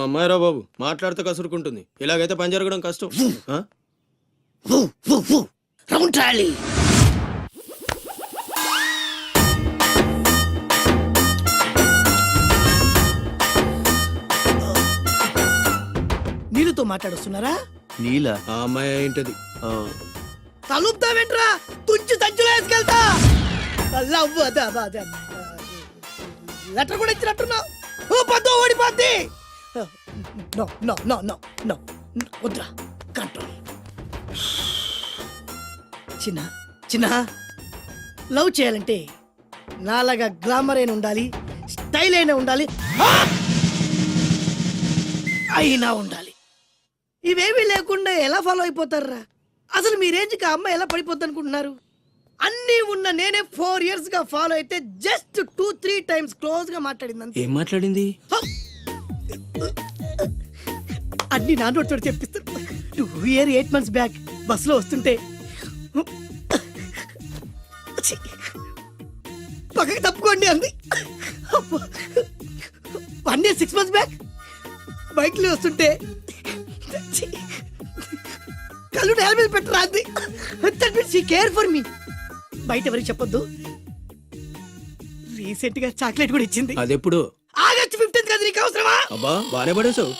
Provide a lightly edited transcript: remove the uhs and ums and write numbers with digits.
అమ్మాయిరా బాబు మాట్లాడితే కసురుకుంటుంది. ఇలాగైతే పని జరగడం కష్టం. ఆ? Round trolley. నీళ్ళతో మాట్లాడుస్తున్నారా? నీల ఆ అమ్మాయి ఏంటది? తలుపుతావేంట్రా? తుంచి సంచులో వేసుకెళ్తా. లెటర్ కూడా ఇచ్చినట్టున్నావు. పద్దు ఓడిపోద్ది. No no no no no వద్దురా, కంట్రోల్. చిన్న చిన్న లవ్ చేయాలంటే నాలాగా గ్లామర్ అయినా ఉండాలి, స్టైల్ అయినా ఉండాలి, అయినా ఉండాలి. ఇవేమీ లేకుండా ఎలా ఫాలో అయిపోతారా? అసలు మీ రేంజ్కి ఆ అమ్మాయి ఎలా పడిపోద్ది అనుకుంటున్నారు? అన్నీ ఉన్న నేనే 4 years గా ఫాలో అయితే జస్ట్ 2-3 times క్లోజ్ గా మాట్లాడింది. ఏం మాట్లాడింది? అన్ని నా నోటితో చెప్పిస్తాను. 8 months బ్యాక్ బస్సులో వస్తుంటే పక్కకి తప్పుకోండి అంది. 1 year 6 months బ్యాక్ బైక్ లో వస్తుంటే కళ్ళు నేల మీద పెట్టరా అంది. Care for me. బయట ఎవరికి చెప్పొద్దు. రీసెంట్ గా చాక్లెట్ కూడా ఇచ్చింది. అదెప్పుడు? ఆగస్ట్ 15th కదా. నీకు అవసరమా? అబ్బా బానే పడేసావు.